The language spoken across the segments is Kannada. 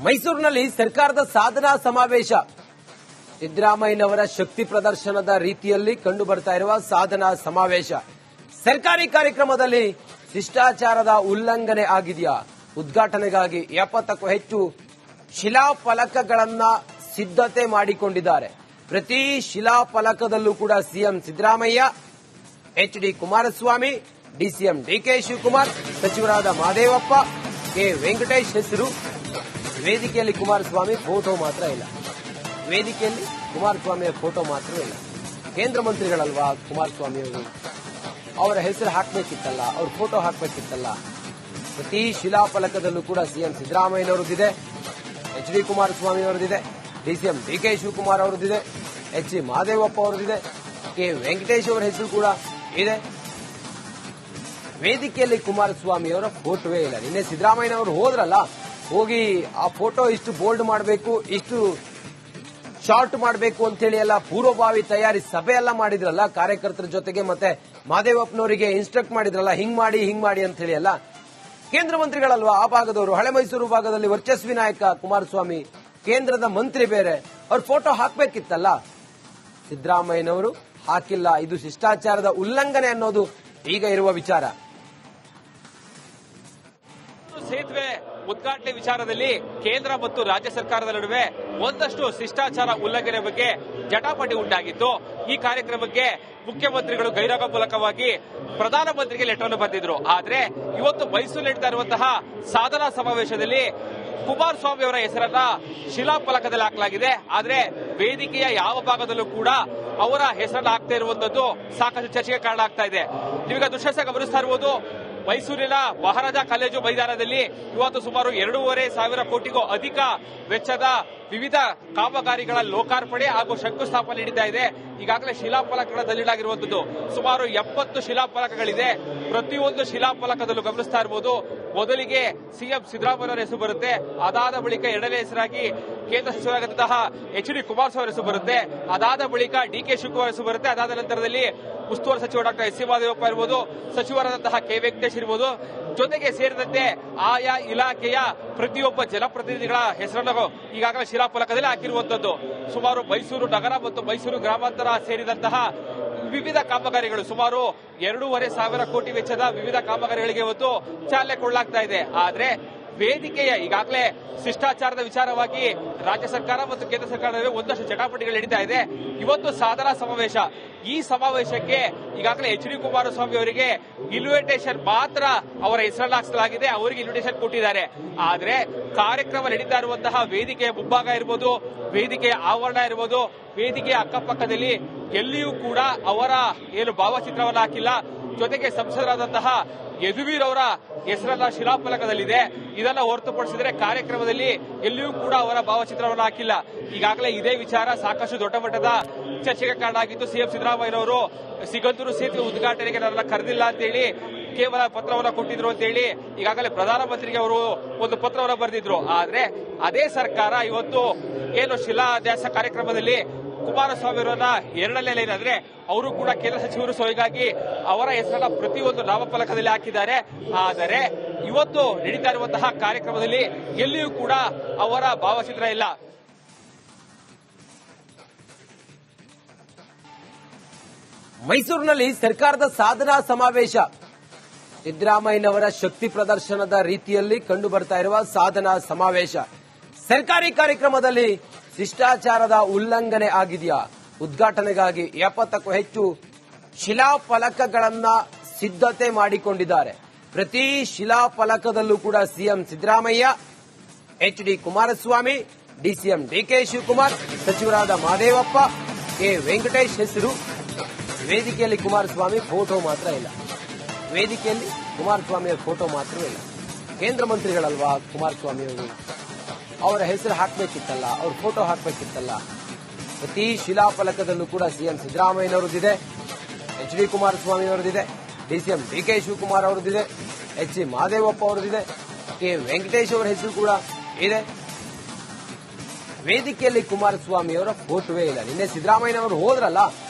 ಮೈಸೂರಿನಲ್ಲಿ ಸರ್ಕಾರದ ಸಾಧನಾ ಸಮಾವೇಶ. ಸಿದ್ದರಾಮಯ್ಯನವರ ಶಕ್ತಿ ಪ್ರದರ್ಶನದ ರೀತಿಯಲ್ಲಿ ಕಂಡು ಬರ್ತಾ ಇರುವ ಸಾಧನಾ ಸಮಾವೇಶ. ಸರ್ಕಾರಿ ಕಾರ್ಯಕ್ರಮದಲ್ಲಿ ಶಿಷ್ಟಾಚಾರದ ಉಲ್ಲಂಘನೆ ಆಗಿದೆಯಾ? ಉದ್ಘಾಟನೆಗಾಗಿ 70ಕ್ಕೂ ಹೆಚ್ಚು ಶಿಲಾಫಲಕಗಳನ್ನ ಸಿದ್ಧತೆ ಮಾಡಿಕೊಂಡಿದ್ದಾರೆ. ಪ್ರತಿ ಶಿಲಾಫಲಕದಲ್ಲೂ ಕೂಡ CM Siddaramaiah, HD Kumaraswamy, DCM DK Shivakumar, ಸಚಿವರಾದ ಮಹದೇವಪ್ಪ, ಕೆ ವೆಂಕಟೇಶ್ ಹೆಸರು. ವೇದಿಕೆಯಲ್ಲಿ ಕುಮಾರಸ್ವಾಮಿ ಫೋಟೋ ಮಾತ್ರ ಇಲ್ಲ. ವೇದಿಕೆಯಲ್ಲಿ ಕುಮಾರಸ್ವಾಮಿಯ ಫೋಟೋ ಮಾತ್ರ ಇಲ್ಲ. ಕೇಂದ್ರ ಮಂತ್ರಿಗಳಲ್ವಾ ಕುಮಾರಸ್ವಾಮಿ ಅವರು? ಅವರ ಹೆಸರು ಹಾಕಬೇಕಿತ್ತಲ್ಲ, ಅವ್ರ ಫೋಟೋ ಹಾಕಬೇಕಿತ್ತಲ್ಲ. ಪ್ರತಿ ಶಿಲಾಫಲಕದಲ್ಲೂ ಕೂಡ ಸಿಎಂ ಸಿದ್ದರಾಮಯ್ಯನವರದಿದೆ, ಎಚ್ಡಿ ಕುಮಾರಸ್ವಾಮಿ ಅವರದಿದೆ, ಡಿಸಿಎಂ ಡಿಕೆ ಶಿವಕುಮಾರ್ ಅವರದಿದೆ, ಎಚ್ ಮಹದೇವಪ್ಪ ಅವರದಿದೆ, ಕೆ ವೆಂಕಟೇಶ್ ಅವರ ಹೆಸರು ಕೂಡ ಇದೆ. ವೇದಿಕೆಯಲ್ಲಿ ಕುಮಾರಸ್ವಾಮಿ ಅವರ ಫೋಟೋವೇ ಇಲ್ಲ. ನಿನ್ನೆ ಸಿದ್ದರಾಮಯ್ಯನವರು ಹೋದ್ರಲ್ಲ, ಹೋಗಿ ಆ ಫೋಟೋ ಇಷ್ಟು ಬೋಲ್ಡ್ ಮಾಡಬೇಕು, ಇಷ್ಟು ಶಾರ್ಟ್ ಮಾಡಬೇಕು ಅಂತೇಳಿ ಎಲ್ಲ ಪೂರ್ವಭಾವಿ ತಯಾರಿ ಸಭೆ ಎಲ್ಲ ಮಾಡಿದ್ರಲ್ಲ ಕಾರ್ಯಕರ್ತರ ಜೊತೆಗೆ. ಮತ್ತೆ ಮಹದೇವಪ್ಪನವರಿಗೆ ಇನ್ಸ್ಟ್ರಕ್ಟ್ ಮಾಡಿದ್ರಲ್ಲ, ಹಿಂಗ್ ಮಾಡಿ ಅಂತ ಹೇಳಿ ಎಲ್ಲ. ಕೇಂದ್ರ ಮಂತ್ರಿಗಳಲ್ವಾ ಆ ಭಾಗದವರು? ಹಳೆ ಮೈಸೂರು ಭಾಗದಲ್ಲಿ ವರ್ಚಸ್ವಿ ನಾಯಕ ಕುಮಾರಸ್ವಾಮಿ, ಕೇಂದ್ರದ ಮಂತ್ರಿ ಬೇರೆ, ಅವ್ರ ಫೋಟೋ ಹಾಕಬೇಕಿತ್ತಲ್ಲ. ಸಿದ್ದರಾಮಯ್ಯನವರು ಹಾಕಿಲ್ಲ. ಇದು ಶಿಷ್ಟಾಚಾರದ ಉಲ್ಲಂಘನೆ ಅನ್ನೋದು ಈಗ ಇರುವ ವಿಚಾರ. ಸೇತುವೆ ಉದ್ಘಾಟನೆ ವಿಚಾರದಲ್ಲಿ ಕೇಂದ್ರ ಮತ್ತು ರಾಜ್ಯ ಸರ್ಕಾರದ ನಡುವೆ ಒಂದಷ್ಟು ಶಿಷ್ಟಾಚಾರ ಉಲ್ಲಂಘನೆ ಬಗ್ಗೆ ಜಟಾಪಟಿ ಉಂಟಾಗಿತ್ತು. ಈ ಕಾರ್ಯಕ್ರಮಕ್ಕೆ ಮುಖ್ಯಮಂತ್ರಿಗಳು ಗೈರಾಗ ಮೂಲಕವಾಗಿ ಪ್ರಧಾನಮಂತ್ರಿಗೆ ಲೆಟರ್ ಅನ್ನು ಬರೆದಿದ್ರು. ಆದ್ರೆ ಇವತ್ತು ಮೈಸೂರು ನಡೀತಾ ಇರುವಂತಹ ಸಾಧನಾ ಸಮಾವೇಶದಲ್ಲಿ ಕುಮಾರಸ್ವಾಮಿ ಅವರ ಹೆಸರನ್ನ ಶಿಲಾಫಲಕದಲ್ಲಿ ಹಾಕಲಾಗಿದೆ. ಆದ್ರೆ ವೇದಿಕೆಯ ಯಾವ ಭಾಗದಲ್ಲೂ ಕೂಡ ಅವರ ಹೆಸರನ್ನ ಹಾಕ್ತಾ ಇರುವಂತದ್ದು ಸಾಕಷ್ಟು ಚರ್ಚೆಗೆ ಕಾರಣ ಆಗ್ತಾ ಇದೆ. ನೀವೀಗ ದೃಶ್ಯ ಗಮನಿಸ್ತಾ ಇರುವುದು ಮೈಸೂರಿನ ಮಹಾರಾಜ ಕಾಲೇಜು ಮೈದಾನದಲ್ಲಿ ಇವತ್ತು ಸುಮಾರು 2,500 ಕೋಟಿಗೂ ಅಧಿಕ ವೆಚ್ಚದ ವಿವಿಧ ಕಾಮಗಾರಿಗಳ ಲೋಕಾರ್ಪಣೆ ಹಾಗೂ ಶಂಕುಸ್ಥಾಪನೆ ನಡೀತಾ ಇದೆ. ಈಗಾಗಲೇ ಶಿಲಾಫಲಕಗಳ ದಲ್ಲಿಡಲಾಗಿರುವಂತದ್ದು ಸುಮಾರು 70 ಶಿಲಾಫಲಕಗಳಿದೆ. ಪ್ರತಿಯೊಂದು ಶಿಲಾಫಲಕದಲ್ಲೂ ಗಮನಿಸ್ತಾ ಇರಬಹುದು, ಮೊದಲಿಗೆ ಸಿಎಂ ಸಿದ್ದರಾಮಯ್ಯ ಹೆಸರು ಬರುತ್ತೆ. ಅದಾದ ಬಳಿಕ ಎರಡನೇ ಹೆಸರಾಗಿ ಕೇಂದ್ರ ಸಚಿವರಾದಂತಹ ಎಚ್ಡಿ ಕುಮಾರಸ್ವಾಮಿ ಹೆಸರು ಬರುತ್ತೆ. ಅದಾದ ಬಳಿಕ ಡಿಕೆ ಶಿವಕುಮಾರ್ ಹೆಸರು ಬರುತ್ತೆ. ಅದಾದ ನಂತರದಲ್ಲಿ ಉಸ್ತುವಾರಿ ಸಚಿವ ಡಾಕ್ಟರ್ ಎಸ್ ಸಿ ಮಹದೇವಪ್ಪ ಇರಬಹುದು, ಸಚಿವರಾದಂತಹ ಕೆ ವೆಂಕಟೇಶ್ ಇರಬಹುದು, ಜೊತೆಗೆ ಸೇರಿದಂತೆ ಆಯಾ ಇಲಾಖೆಯ ಪ್ರತಿಯೊಬ್ಬ ಜನಪ್ರತಿನಿಧಿಗಳ ಹೆಸರನ್ನು ಈಗಾಗಲೇ ಶಿಲಾಫಲಕದಲ್ಲಿ ಹಾಕಿರುವಂತದ್ದು. ಸುಮಾರು ಮೈಸೂರು ನಗರ ಮತ್ತು ಮೈಸೂರು ಗ್ರಾಮಾಂತರ ಸೇರಿದಂತಹ ವಿವಿಧ ಕಾಮಗಾರಿಗಳು ಸುಮಾರು 2,500 ಕೋಟಿ ವೆಚ್ಚದ ವಿವಿಧ ಕಾಮಗಾರಿಗಳಿಗೆ ಇವತ್ತು ಚಾಲನೆ ಕೊಡಲಾಗ್ತಾ ಇದೆ. ಆದ್ರೆ ವೇದಿಕೆಯ ಈಗಾಗಲೇ ಶಿಷ್ಟಾಚಾರದ ವಿಚಾರವಾಗಿ ರಾಜ್ಯ ಸರ್ಕಾರ ಮತ್ತು ಕೇಂದ್ರ ಸರ್ಕಾರದ ಒಂದಷ್ಟು ಚಟಾಪಟಿಗಳು ನಡೀತಾ ಇದೆ. ಇವತ್ತು ಸಾಧನಾ ಸಮಾವೇಶ. ಈ ಸಮಾವೇಶಕ್ಕೆ ಈಗಾಗಲೇ ಎಚ್ ಡಿ ಕುಮಾರಸ್ವಾಮಿ ಅವರಿಗೆ ಇನ್ವಿಟೇಷನ್ ಮಾತ್ರ ಅವರ ಹೆಸರನ್ನು ಹಾಕಿಸಲಾಗಿದೆ. ಅವರಿಗೆ ಇನ್ವಿಟೇಷನ್ ಕೊಟ್ಟಿದ್ದಾರೆ. ಆದ್ರೆ ಕಾರ್ಯಕ್ರಮ ನಡೀತಾ ಇರುವಂತಹ ವೇದಿಕೆಯ ಮುಂಭಾಗ ಇರಬಹುದು, ವೇದಿಕೆಯ ಆವರಣ ಇರಬಹುದು, ವೇದಿಕೆಯ ಅಕ್ಕಪಕ್ಕದಲ್ಲಿ ಎಲ್ಲಿಯೂ ಕೂಡ ಅವರ ಏನು ಭಾವಚಿತ್ರವನ್ನು ಹಾಕಿಲ್ಲ. ಜೊತೆಗೆ ಸಂಸದರಾದಂತಹ ಯದುವೀರ್ ಅವರ ಹೆಸರನ್ನ ಶಿಲಾಫಲಕದಲ್ಲಿದೆ. ಇದನ್ನ ಹೊರತುಪಡಿಸಿದರೆ ಕಾರ್ಯಕ್ರಮದಲ್ಲಿ ಎಲ್ಲಿಯೂ ಕೂಡ ಅವರ ಭಾವಚಿತ್ರವನ್ನು ಹಾಕಿಲ್ಲ. ಈಗಾಗಲೇ ಇದೇ ವಿಚಾರ ಸಾಕಷ್ಟು ದೊಡ್ಡ ಮಟ್ಟದ ಚರ್ಚೆಗೆ ಕಾರಣ ಆಗಿತ್ತು. ಸಿಎಂ ಸಿದ್ದರಾಮಯ್ಯನವರು ಸಿಗಂದೂರು ಸೇತುವೆ ಉದ್ಘಾಟನೆಗೆ ನನ್ನ ಕರೆದಿಲ್ಲ ಅಂತೇಳಿ ಕೇವಲ ಪತ್ರವನ್ನು ಕೊಟ್ಟಿದ್ರು ಅಂತೇಳಿ ಈಗಾಗಲೇ ಪ್ರಧಾನಮಂತ್ರಿಗೆ ಅವರು ಒಂದು ಪತ್ರವನ್ನು ಬರೆದಿದ್ರು. ಆದ್ರೆ ಅದೇ ಸರ್ಕಾರ ಇವತ್ತು ಏನು ಶಿಲಾನ್ಯಾಸ ಕಾರ್ಯಕ್ರಮದಲ್ಲಿ ಕುಮಾರಸ್ವಾಮಿ ಅವರನ್ನ ಎರಡನೇ ಲೈನ್ ಅಂದ್ರೆ ಅವರು ಕೂಡ ಕೇಂದ್ರ ಸಚಿವರು, ಸೊ ಹೀಗಾಗಿ ಅವರ ಹೆಸರನ್ನ ಪ್ರತಿಯೊಂದು ನಾಮಫಲಕದಲ್ಲಿ ಹಾಕಿದ್ದಾರೆ. ಆದರೆ ಇವತ್ತು ನಡೀತಾ ಇರುವಂತಹ ಕಾರ್ಯಕ್ರಮದಲ್ಲಿ ಎಲ್ಲಿಯೂ ಕೂಡ ಅವರ ಭಾವಚಿತ್ರ ಇಲ್ಲ. ಮೈಸೂರಿನಲ್ಲಿ ಸರ್ಕಾರದ ಸಾಧನಾ ಸಮಾವೇಶ. ಸಿದ್ದರಾಮಯ್ಯನವರ ಶಕ್ತಿ ಪ್ರದರ್ಶನದ ರೀತಿಯಲ್ಲಿ ಕಂಡು ಬರ್ತಾ ಇರುವ ಸಾಧನಾ ಸಮಾವೇಶ. ಸರ್ಕಾರಿ ಕಾರ್ಯಕ್ರಮದಲ್ಲಿ ಶಿಷ್ಟಾಚಾರದ ಉಲ್ಲಂಘನೆ ಆಗಿದೆಯಾ? ಉದ್ಘಾಟನೆಗಾಗಿ 70ಕ್ಕೂ ಹೆಚ್ಚು ಶಿಲಾಫಲಕಗಳನ್ನ ಸಿದ್ಧತೆ ಮಾಡಿಕೊಂಡಿದ್ದಾರೆ. ಪ್ರತಿ ಶಿಲಾಫಲಕದಲ್ಲೂ ಕೂಡ CM Siddaramaiah, HD Kumaraswamy, DCM DK Shivakumar, ಸಚಿವರಾದ ಮಹದೇವಪ್ಪ, ಕೆ ವೆಂಕಟೇಶ್ ಹೆಸರು. ವೇದಿಕೆಯಲ್ಲಿ ಕುಮಾರಸ್ವಾಮಿ ಫೋಟೋ ಮಾತ್ರ ಇಲ್ಲ. ವೇದಿಕೆಯಲ್ಲಿ ಕುಮಾರಸ್ವಾಮಿಯ ಫೋಟೋ ಮಾತ್ರ ಇಲ್ಲ. ಕೇಂದ್ರ ಮಂತ್ರಿಗಳಲ್ವಾ ಕುಮಾರಸ್ವಾಮಿ ಅವರು? ಅವರ ಹೆಸರು ಹಾಕಬೇಕಿತ್ತಲ್ಲ, ಅವ್ರ ಫೋಟೋ ಹಾಕಬೇಕಿತ್ತಲ್ಲ. ಪ್ರತಿ ಶಿಲಾಫಲಕದಲ್ಲೂ ಕೂಡ ಸಿಎಂ ಸಿದ್ದರಾಮಯ್ಯನವರದಿದೆ, ಎಚ್ ಡಿ ಕುಮಾರಸ್ವಾಮಿ ಅವರದಿದೆ, ಡಿಸಿಎಂ ಡಿಕೆ ಶಿವಕುಮಾರ್ ಅವರದಿದೆ, ಎಚ್ ಮಹದೇವಪ್ಪ ಅವರದಿದೆ, ಕೆ ವೆಂಕಟೇಶ್ ಅವರ ಹೆಸರು ಕೂಡ ಇದೆ. ವೇದಿಕೆಯಲ್ಲಿ ಕುಮಾರಸ್ವಾಮಿ ಅವರ ಫೋಟೋವೇ ಇಲ್ಲ. ನಿನ್ನೆ ಸಿದ್ದರಾಮಯ್ಯನವರು ಹೋದ್ರಲ್ಲ,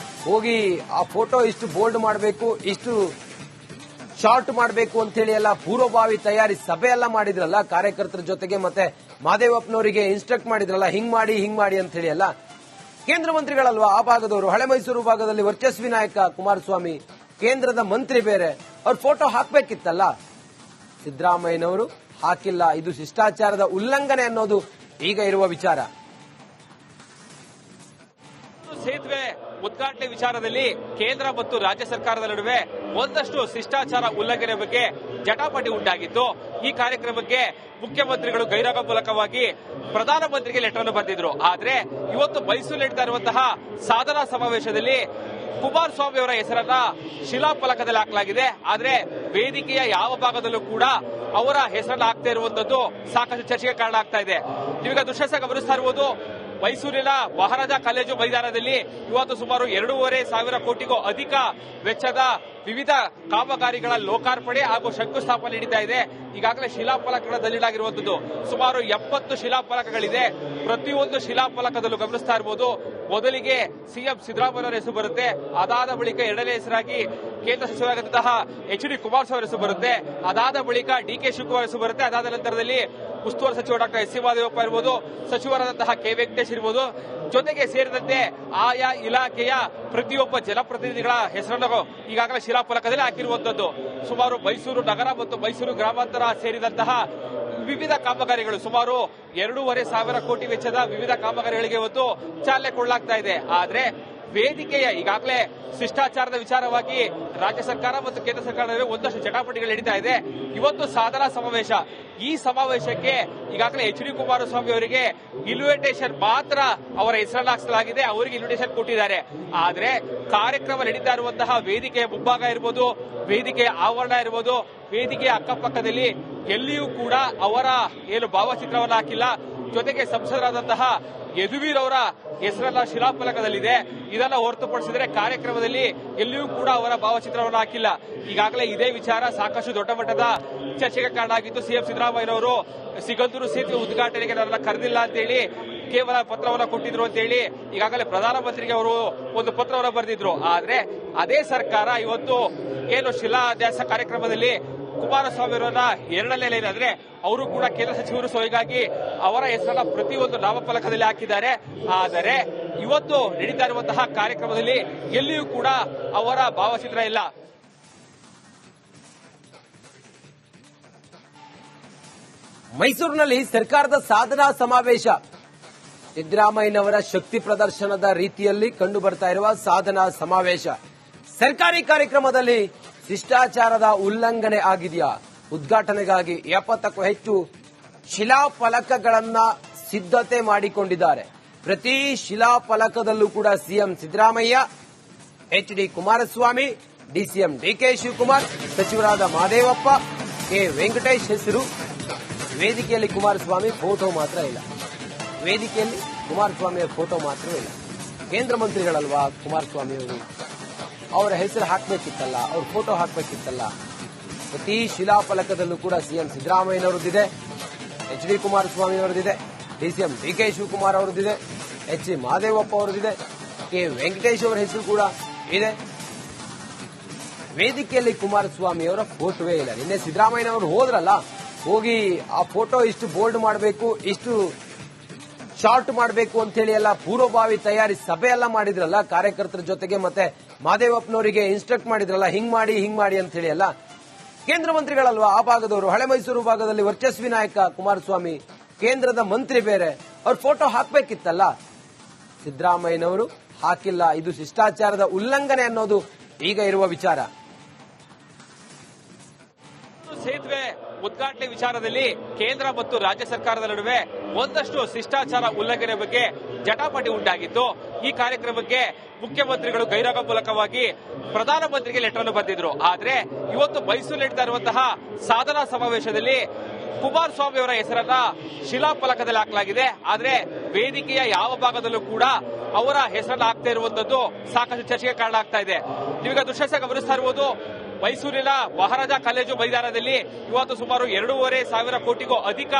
ಹೋಗಿ ಆ ಫೋಟೋ ಇಷ್ಟು ಬೋಲ್ಡ್ ಮಾಡಬೇಕು, ಇಷ್ಟು ಶಾರ್ಟ್ ಮಾಡಬೇಕು ಅಂತ ಹೇಳಿ ಎಲ್ಲ ಪೂರ್ವಭಾವಿ ತಯಾರಿ ಸಭೆ ಎಲ್ಲ ಮಾಡಿದ್ರಲ್ಲ ಕಾರ್ಯಕರ್ತರ ಜೊತೆಗೆ, ಮತ್ತೆ ಮಾದೇವಪ್ಪನವರಿಗೆ ಇನ್ಸ್ಟ್ರಕ್ಟ್ ಮಾಡಿದ್ರಲ್ಲ, ಹಿಂಗ್ ಮಾಡಿ ಅಂತ ಹೇಳಿ ಎಲ್ಲ. ಕೇಂದ್ರ ಮಂತ್ರಿಗಳಲ್ವಾ ಆ ಭಾಗದವರು. ಹಳೆ ಮೈಸೂರು ಭಾಗದಲ್ಲಿ ವರ್ಚಸ್ವಿ ನಾಯಕ ಕುಮಾರಸ್ವಾಮಿ, ಕೇಂದ್ರದ ಮಂತ್ರಿ ಬೇರೆ, ಅವ್ರ ಫೋಟೋ ಹಾಕ್ಬೇಕಿತ್ತಲ್ಲ. ಸಿದ್ದರಾಮಯ್ಯನವರು ಹಾಕಿಲ್ಲ. ಇದು ಶಿಷ್ಟಾಚಾರದ ಉಲ್ಲಂಘನೆ ಅನ್ನೋದು ಈಗ ಇರುವ ವಿಚಾರ. ಸೇತುವೆ ಉದ್ಘಾಟನೆ ವಿಚಾರದಲ್ಲಿ ಕೇಂದ್ರ ಮತ್ತು ರಾಜ್ಯ ಸರ್ಕಾರದ ನಡುವೆ ಒಂದಷ್ಟು ಶಿಷ್ಟಾಚಾರ ಉಲ್ಲಂಘನೆ ಬಗ್ಗೆ ಜಟಾಪಟಿ ಉಂಟಾಗಿತ್ತು. ಈ ಕಾರ್ಯಕ್ರಮಕ್ಕೆ ಮುಖ್ಯಮಂತ್ರಿಗಳು ಗೈರಾಗ ಮೂಲಕವಾಗಿ ಪ್ರಧಾನಮಂತ್ರಿಗೆ ಲೆಟರ್ ಅನ್ನು ಬರೆದಿದ್ರು. ಆದ್ರೆ ಇವತ್ತು ಮೈಸೂರು ನಡೀತಾ ಇರುವಂತಹ ಸಾಧನಾ ಸಮಾವೇಶದಲ್ಲಿ ಕುಮಾರಸ್ವಾಮಿ ಅವರ ಹೆಸರನ್ನ ಶಿಲಾಫಲಕದಲ್ಲಿ ಹಾಕಲಾಗಿದೆ. ಆದ್ರೆ ವೇದಿಕೆಯ ಯಾವ ಭಾಗದಲ್ಲೂ ಕೂಡ ಅವರ ಹೆಸರನ್ನ ಹಾಕ್ತಾ ಇರುವಂತದ್ದು ಸಾಕಷ್ಟು ಚರ್ಚೆಗೆ ಕಾರಣ ಆಗ್ತಾ ಇದೆ. ನೀವೀಗ ದೃಶ್ಯ ಗಮನಿಸ್ತಾ ಇರುವುದು ಮೈಸೂರಿನ ಮಹಾರಾಜ ಕಾಲೇಜು ಮೈದಾನದಲ್ಲಿ ಇವತ್ತು ಸುಮಾರು 2,500 ಕೋಟಿಗೂ ಅಧಿಕ ವೆಚ್ಚದ ವಿವಿಧ ಕಾಮಗಾರಿಗಳ ಲೋಕಾರ್ಪಣೆ ಹಾಗೂ ಶಂಕುಸ್ಥಾಪನೆ ನಡೀತಾ ಇದೆ. ಈಗಾಗಲೇ ಶಿಲಾಫಲಕಗಳಲ್ಲಿಡಲಾಗಿರುವಂತದ್ದು ಸುಮಾರು 70 ಶಿಲಾಫಲಕಗಳಿದೆ. ಪ್ರತಿಯೊಂದು ಶಿಲಾಫಲಕದಲ್ಲೂ ಗಮನಿಸ್ತಾ ಇರಬಹುದು, ಮೊದಲಿಗೆ ಸಿಎಂ ಸಿದ್ದರಾಮಯ್ಯ ಹೆಸರು ಬರುತ್ತೆ. ಅದಾದ ಬಳಿಕ ಎರಡನೇ ಹೆಸರಾಗಿ ಕೇಂದ್ರ ಸಚಿವರಾದಂತಹ ಎಚ್.ಡಿ. ಕುಮಾರಸ್ವಾಮಿ ಹೆಸರು ಬರುತ್ತೆ. ಅದಾದ ಬಳಿಕ ಡಿ.ಕೆ. ಶಿವಕುಮಾರ್ ಹೆಸರು ಬರುತ್ತೆ. ಅದಾದ ನಂತರದಲ್ಲಿ ಉಸ್ತುವಾರಿ ಸಚಿವ ಡಾಕ್ಟರ್ ಎಸ್ ಸಿ ಮಾದೇವಪ್ಪ ಇರಬಹುದು, ಸಚಿವರಾದಂತಹ ಕೆ ವೆಂಕಟೇಶ್ ಇರಬಹುದು, ಜೊತೆಗೆ ಸೇರಿದಂತೆ ಆಯಾ ಇಲಾಖೆಯ ಪ್ರತಿಯೊಬ್ಬ ಜನಪ್ರತಿನಿಧಿಗಳ ಹೆಸರನ್ನು ಈಗಾಗಲೇ ಶಿಲಾಫಲಕದಲ್ಲಿ ಹಾಕಿರುವಂತದ್ದು. ಸುಮಾರು ಮೈಸೂರು ನಗರ ಮತ್ತು ಮೈಸೂರು ಗ್ರಾಮಾಂತರ ಸೇರಿದಂತಹ ವಿವಿಧ ಕಾಮಗಾರಿಗಳು ಸುಮಾರು 2,500 ಕೋಟಿ ವೆಚ್ಚದ ವಿವಿಧ ಕಾಮಗಾರಿಗಳಿಗೆ ಇವತ್ತು ಚಾಲನೆ ಕೊಡಲಾಗ್ತಾ ಇದೆ. ಆದ್ರೆ ವೇದಿಕೆಯ ಈಗಾಗಲೇ ಶಿಷ್ಟಾಚಾರದ ವಿಚಾರವಾಗಿ ರಾಜ್ಯ ಸರ್ಕಾರ ಮತ್ತು ಕೇಂದ್ರ ಸರ್ಕಾರ ನಡುವೆ ಒಂದಷ್ಟು ಜಟಾಪಟಿಗಳು ನಡೀತಾ ಇದೆ. ಇವತ್ತು ಸಾಧನಾ ಸಮಾವೇಶ. ಈ ಸಮಾವೇಶಕ್ಕೆ ಈಗಾಗಲೇ ಎಚ್.ಡಿ. ಕುಮಾರಸ್ವಾಮಿ ಅವರಿಗೆ ಇನ್ವಿಟೇಷನ್ ಮಾತ್ರ ಅವರ ಹೆಸರನ್ನು ಹಾಕಿಸಲಾಗಿದೆ. ಅವರಿಗೆ ಇನ್ವಿಟೇಷನ್ ಕೊಟ್ಟಿದ್ದಾರೆ. ಆದ್ರೆ ಕಾರ್ಯಕ್ರಮ ನಡೀತಾ ಇರುವಂತಹ ವೇದಿಕೆಯ ಮುಂಭಾಗ ಇರಬಹುದು, ವೇದಿಕೆಯ ಆವರಣ ಇರಬಹುದು, ವೇದಿಕೆಯ ಅಕ್ಕಪಕ್ಕದಲ್ಲಿ ಎಲ್ಲಿಯೂ ಕೂಡ ಅವರ ಭಾವಚಿತ್ರವನ್ನು ಹಾಕಿಲ್ಲ. ಜೊತೆಗೆ ಸಂಸದರಾದಂತಹ ಯದುವೀರ್ ಅವರ ಹೆಸರನ್ನ ಶಿಲಾಫಲಕದಲ್ಲಿದೆ. ಇದನ್ನ ಹೊರತುಪಡಿಸಿದರೆ ಕಾರ್ಯಕ್ರಮದಲ್ಲಿ ಎಲ್ಲಿಯೂ ಕೂಡ ಅವರ ಭಾವಚಿತ್ರವನ್ನು ಹಾಕಿಲ್ಲ. ಈಗಾಗಲೇ ಇದೇ ವಿಚಾರ ಸಾಕಷ್ಟು ದೊಡ್ಡ ಮಟ್ಟದ ಚರ್ಚೆಗೆ ಕಾರಣ ಆಗಿದ್ದು. ಸಿಎಂ ಸಿದ್ದರಾಮಯ್ಯನವರು ಸಿಗಂದೂರು ಸೇತುವೆ ಉದ್ಘಾಟನೆಗೆ ನನ್ನ ಕರೆದಿಲ್ಲ ಅಂತೇಳಿ ಕೇವಲ ಪತ್ರವನ್ನು ಕೊಟ್ಟಿದ್ರು ಅಂತೇಳಿ ಈಗಾಗಲೇ ಪ್ರಧಾನಮಂತ್ರಿಗೆ ಅವರು ಒಂದು ಪತ್ರವನ್ನು ಬರೆದಿದ್ರು. ಆದ್ರೆ ಅದೇ ಸರ್ಕಾರ ಇವತ್ತು ಶಿಲಾನ್ಯಾಸ ಕಾರ್ಯಕ್ರಮದಲ್ಲಿ ಕುಮಾರಸ್ವಾಮಿ ಅವರನ್ನ ಎರಡನೇ ಲೈನ್ ಅಂದ್ರೆ ಅವರು ಕೂಡ ಕೇಂದ್ರ ಸಚಿವರು, ಸೊ ಹೀಗಾಗಿ ಅವರ ಹೆಸರನ್ನ ಪ್ರತಿಯೊಂದು ನಾಮಫಲಕದಲ್ಲಿ ಹಾಕಿದ್ದಾರೆ. ಆದರೆ ಇವತ್ತು ನಡೀತಾ ಇರುವಂತಹ ಕಾರ್ಯಕ್ರಮದಲ್ಲಿ ಎಲ್ಲಿಯೂ ಕೂಡ ಅವರ ಭಾವಚಿತ್ರ ಇಲ್ಲ. ಮೈಸೂರಿನಲ್ಲಿ ಸರ್ಕಾರದ ಸಾಧನಾ ಸಮಾವೇಶ. ಸಿದ್ದರಾಮಯ್ಯನವರ ಶಕ್ತಿ ಪ್ರದರ್ಶನದ ರೀತಿಯಲ್ಲಿ ಕಂಡು ಬರ್ತಾ ಇರುವ ಸಾಧನಾ ಸಮಾವೇಶ. ಸರ್ಕಾರಿ ಕಾರ್ಯಕ್ರಮದಲ್ಲಿ ಶಿಷ್ಟಾಚಾರದ ಉಲ್ಲಂಘನೆ ಆಗಿದೆಯಾ? ಉದ್ಘಾಟನೆಗಾಗಿ 70ಕ್ಕೂ ಹೆಚ್ಚು ಶಿಲಾಫಲಕಗಳನ್ನ ಸಿದ್ಧತೆ ಮಾಡಿಕೊಂಡಿದ್ದಾರೆ. ಪ್ರತಿ ಶಿಲಾಫಲಕದಲ್ಲೂ ಕೂಡ CM Siddaramaiah, HD. Kumaraswamy, DCM DK. Shivakumar, ಸಚಿವರಾದ ಮಾದೇವಪ್ಪ, ಕೆ ವೆಂಕಟೇಶ್ ಹೆಸರು. ವೇದಿಕೆಯಲ್ಲಿ ಕುಮಾರಸ್ವಾಮಿ ಫೋಟೋ ಮಾತ್ರ ಇಲ್ಲ. ವೇದಿಕೆಯಲ್ಲಿ ಕುಮಾರಸ್ವಾಮಿಯ ಫೋಟೋ ಮಾತ್ರವೇ ಇಲ್ಲ. ಕೇಂದ್ರ ಮಂತ್ರಿಗಳಲ್ವಾ ಕುಮಾರಸ್ವಾಮಿ ಅವರು, ಅವರ ಹೆಸರು ಹಾಕಬೇಕಿತ್ತಲ್ಲ, ಅವ್ರ ಫೋಟೋ ಹಾಕಬೇಕಿತ್ತಲ್ಲ. ಪ್ರತಿ ಶಿಲಾಫಲಕದಲ್ಲೂ ಕೂಡ ಸಿಎಂ ಸಿದ್ದರಾಮಯ್ಯನವರದ್ದಿದೆ, ಎಚ್.ಡಿ. ಕುಮಾರಸ್ವಾಮಿ ಅವರದ್ದಿದೆ, ಡಿಸಿಎಂ ಡಿ.ಕೆ. ಶಿವಕುಮಾರ್ ಅವರದ್ದಿದೆ, ಎಚ್.ಸಿ. ಮಾದೇವಪ್ಪ ಅವರದ್ದಿದೆ, ಕೆ ವೆಂಕಟೇಶ್ ಅವರ ಹೆಸರು ಕೂಡ ಇದೆ. ವೇದಿಕೆಯಲ್ಲಿ ಕುಮಾರಸ್ವಾಮಿ ಅವರ ಫೋಟೋವೇ ಇಲ್ಲ. ನಿನ್ನೆ ಸಿದ್ದರಾಮಯ್ಯನವರು ಹೋದ್ರಲ್ಲ, ಹೋಗಿ ಆ ಫೋಟೋ ಇಷ್ಟು ಬೋಲ್ಡ್ ಮಾಡಬೇಕು, ಇಷ್ಟು ಶಾರ್ಟ್ ಮಾಡಬೇಕು ಅಂತ ಹೇಳಿ ಎಲ್ಲ ಪೂರ್ವಭಾವಿ ತಯಾರಿ ಸಭೆ ಎಲ್ಲ ಮಾಡಿದ್ರಲ್ಲ ಕಾರ್ಯಕರ್ತರ ಜೊತೆಗೆ, ಮತ್ತೆ ಮಾದೇವಪ್ಪನವರಿಗೆ ಇನ್ಸ್ಟ್ರಕ್ಟ್ ಮಾಡಿದ್ರಲ್ಲ, ಹಿಂಗ್ ಮಾಡಿ ಅಂತ ಹೇಳಿ ಎಲ್ಲ. ಕೇಂದ್ರ ಮಂತ್ರಿಗಳಲ್ವಾ ಆ ಭಾಗದವರು. ಹಳೆ ಮೈಸೂರು ಭಾಗದಲ್ಲಿ ವರ್ಚಸ್ವಿ ನಾಯಕ ಕುಮಾರಸ್ವಾಮಿ, ಕೇಂದ್ರದ ಮಂತ್ರಿ ಬೇರೆ, ಅವ್ರ ಫೋಟೋ ಹಾಕ್ಬೇಕಿತ್ತಲ್ಲ. ಸಿದ್ದರಾಮಯ್ಯನವರು ಹಾಕಿಲ್ಲ. ಇದು ಶಿಷ್ಟಾಚಾರದ ಉಲ್ಲಂಘನೆ ಅನ್ನೋದು ಈಗ ಇರುವ ವಿಚಾರ. ಸೇತುವೆ ಉದ್ಘಾಟನೆ ವಿಚಾರದಲ್ಲಿ ಕೇಂದ್ರ ಮತ್ತು ರಾಜ್ಯ ಸರ್ಕಾರದ ನಡುವೆ ಒಂದಷ್ಟು ಶಿಷ್ಟಾಚಾರ ಉಲ್ಲಂಘನೆ ಬಗ್ಗೆ ಜಟಾಪಟಿ ಉಂಟಾಗಿತ್ತು. ಈ ಕಾರ್ಯಕ್ರಮಕ್ಕೆ ಮುಖ್ಯಮಂತ್ರಿಗಳು ಗೈರಾಗ ಮೂಲಕವಾಗಿ ಪ್ರಧಾನಮಂತ್ರಿಗೆ ಲೆಟರ್ ಅನ್ನು ಬರೆದಿದ್ರು. ಆದ್ರೆ ಇವತ್ತು ಮೈಸೂರು ನಡೀತಾ ಇರುವಂತಹ ಸಾಧನಾ ಸಮಾವೇಶದಲ್ಲಿ ಕುಮಾರಸ್ವಾಮಿ ಅವರ ಹೆಸರನ್ನ ಶಿಲಾಫಲಕದಲ್ಲಿ ಹಾಕಲಾಗಿದೆ. ಆದ್ರೆ ವೇದಿಕೆಯ ಯಾವ ಭಾಗದಲ್ಲೂ ಕೂಡ ಅವರ ಹೆಸರನ್ನ ಹಾಕ್ತಾ ಇರುವಂತದ್ದು ಸಾಕಷ್ಟು ಚರ್ಚೆಗೆ ಕಾರಣ ಆಗ್ತಾ ಇದೆ. ನೀವೀಗ ದೃಶ್ಯ ಗಮನಿಸ್ತಾ ಇರಬಹುದು, ಮೈಸೂರಿನ ಮಹಾರಾಜ ಕಾಲೇಜು ಮೈದಾನದಲ್ಲಿ ಇವತ್ತು ಸುಮಾರು 2,500 ಕೋಟಿಗೂ ಅಧಿಕ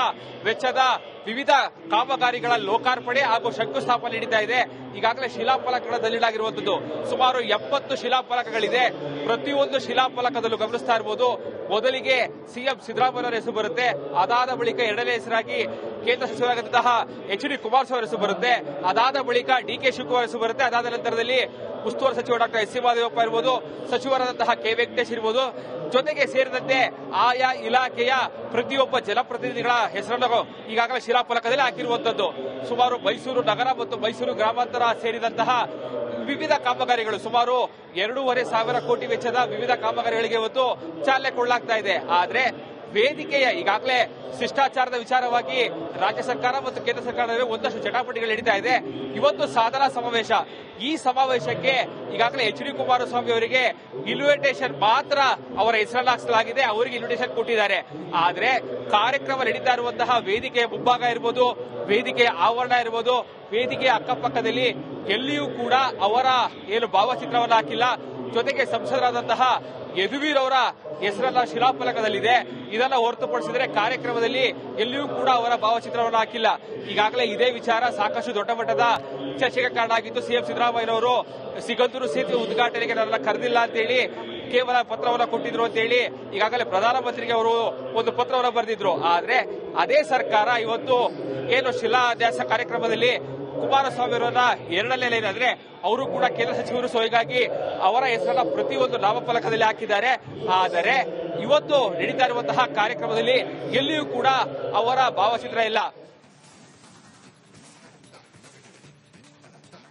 ವೆಚ್ಚದ ವಿವಿಧ ಕಾಮಗಾರಿಗಳ ಲೋಕಾರ್ಪಣೆ ಹಾಗೂ ಶಂಕುಸ್ಥಾಪನೆ ನಡೀತಾ ಇದೆ. ಈಗಾಗಲೇ ಶಿಲಾಫಲಕಗಳಲ್ಲಿಡಲಾಗಿರುವಂತದ್ದು ಸುಮಾರು 70 ಶಿಲಾಫಲಕಗಳಿದೆ. ಪ್ರತಿಯೊಂದು ಶಿಲಾಫಲಕದಲ್ಲೂ ಗಮನಿಸ್ತಾ ಇರಬಹುದು, ಮೊದಲಿಗೆ ಸಿಎಂ ಸಿದ್ದರಾಮಯ್ಯ ಹೆಸರು ಬರುತ್ತೆ. ಅದಾದ ಬಳಿಕ ಎರಡನೇ ಹೆಸರಾಗಿ ಕೇಂದ್ರ ಸಚಿವರಾದಂತಹ ಎಚ್.ಡಿ. ಕುಮಾರಸ್ವಾಮಿ ಹೆಸರು ಬರುತ್ತೆ. ಅದಾದ ಬಳಿಕ ಡಿ.ಕೆ. ಶಿವಕುಮಾರ್ ಹೆಸರು ಬರುತ್ತೆ. ಅದಾದ ನಂತರದಲ್ಲಿ ಉಸ್ತುವಾರಿ ಸಚಿವ ಡಾಕ್ಟರ್ ಎಸ್.ಸಿ. ಮಹದೇವಪ್ಪ ಇರಬಹುದು, ಸಚಿವರಾದಂತಹ ಕೆ. ವೆಂಕಟೇಶ್ ಇರಬಹುದು, ಜೊತೆಗೆ ಸೇರಿದಂತೆ ಆಯಾ ಇಲಾಖೆಯ ಪ್ರತಿಯೊಬ್ಬ ಜನಪ್ರತಿನಿಧಿಗಳ ಹೆಸರನ್ನು ಈಗಾಗಲೇ ಶಿಲಾಫಲಕದಲ್ಲಿ ಹಾಕಿರುವಂತದ್ದು. ಸುಮಾರು ಮೈಸೂರು ನಗರ ಮತ್ತು ಮೈಸೂರು ಗ್ರಾಮಾಂತರ ಸೇರಿದಂತಹ ವಿವಿಧ ಕಾಮಗಾರಿಗಳು ಸುಮಾರು 2,500 ಕೋಟಿ ವೆಚ್ಚದ ವಿವಿಧ ಕಾಮಗಾರಿಗಳಿಗೆ ಇವತ್ತು ಚಾಲನೆ ಕೊಡಲಾಗ್ತಾ ಇದೆ. ಆದ್ರೆ ವೇದಿಕೆಯ ಈಗಾಗಲೇ ಶಿಷ್ಟಾಚಾರದ ವಿಚಾರವಾಗಿ ರಾಜ್ಯ ಸರ್ಕಾರ ಮತ್ತು ಕೇಂದ್ರ ಸರ್ಕಾರದ ಒಂದಷ್ಟು ಚಟಾಪಟಿಗಳು ನಡೀತಾ ಇದೆ. ಇವತ್ತು ಸಾಧನಾ ಸಮಾವೇಶ. ಈ ಸಮಾವೇಶಕ್ಕೆ ಈಗಾಗಲೇ ಎಚ್.ಡಿ. ಕುಮಾರಸ್ವಾಮಿ ಅವರಿಗೆ ಇನ್ವಿಟೇಷನ್ ಮಾತ್ರ ಅವರ ಹೆಸರನ್ನು ಹಾಕಿಸಲಾಗಿದೆ. ಅವರಿಗೆ ಇನ್ವಿಟೇಷನ್ ಕೊಟ್ಟಿದ್ದಾರೆ. ಆದ್ರೆ ಕಾರ್ಯಕ್ರಮ ನಡೀತಾ ಇರುವಂತಹ ವೇದಿಕೆಯ ಮುಂಭಾಗ ಇರಬಹುದು, ವೇದಿಕೆಯ ಆವರಣ ಇರಬಹುದು, ವೇದಿಕೆಯ ಅಕ್ಕಪಕ್ಕದಲ್ಲಿ ಎಲ್ಲಿಯೂ ಕೂಡ ಅವರ ಭಾವಚಿತ್ರವನ್ನು ಹಾಕಿಲ್ಲ. ಜೊತೆಗೆ ಸಂಸದರಾದಂತಹ ಯದುವೀರ್ ಅವರ ಹೆಸರನ್ನ ಶಿಲಾಫಲಕದಲ್ಲಿದೆ. ಇದನ್ನ ಹೊರತುಪಡಿಸಿದರೆ ಕಾರ್ಯಕ್ರಮದಲ್ಲಿ ಎಲ್ಲಿಯೂ ಕೂಡ ಅವರ ಭಾವಚಿತ್ರವನ್ನು ಹಾಕಿಲ್ಲ. ಈಗಾಗಲೇ ಇದೇ ವಿಚಾರ ಸಾಕಷ್ಟು ದೊಡ್ಡ ಮಟ್ಟದ ಚರ್ಚೆಗೆ ಕಾರಣ ಆಗಿದ್ದು. ಸಿಎಂ ಸಿದ್ದರಾಮಯ್ಯನವರು ಸಿಗಂದೂರು ಸೇತುವೆ ಉದ್ಘಾಟನೆಗೆ ನನ್ನ ಕರೆದಿಲ್ಲ ಅಂತೇಳಿ ಕೇವಲ ಪತ್ರವನ್ನು ಕೊಟ್ಟಿದ್ರು ಅಂತೇಳಿ ಈಗಾಗಲೇ ಪ್ರಧಾನಮಂತ್ರಿಗೆ ಅವರು ಒಂದು ಪತ್ರವನ್ನು ಬರೆದಿದ್ರು. ಆದ್ರೆ ಅದೇ ಸರ್ಕಾರ ಇವತ್ತು ಶಿಲಾನ್ಯಾಸ ಕಾರ್ಯಕ್ರಮದಲ್ಲಿ ಕುಮಾರಸ್ವಾಮಿ ಅವರನ್ನ ಎರಡನೇ ಲೈನ್ ಅಂದ್ರೆ ಅವರು ಕೂಡ ಕೇಂದ್ರ ಸಚಿವರು, ಸೊ ಹೀಗಾಗಿ ಅವರ ಹೆಸರನ್ನ ಪ್ರತಿಯೊಂದು ನಾಮಫಲಕದಲ್ಲಿ ಹಾಕಿದ್ದಾರೆ. ಆದರೆ ಇವತ್ತು ನಡೀತಾ ಇರುವಂತಹ ಕಾರ್ಯಕ್ರಮದಲ್ಲಿ ಎಲ್ಲಿಯೂ ಕೂಡ ಅವರ ಭಾವಚಿತ್ರ ಇಲ್ಲ.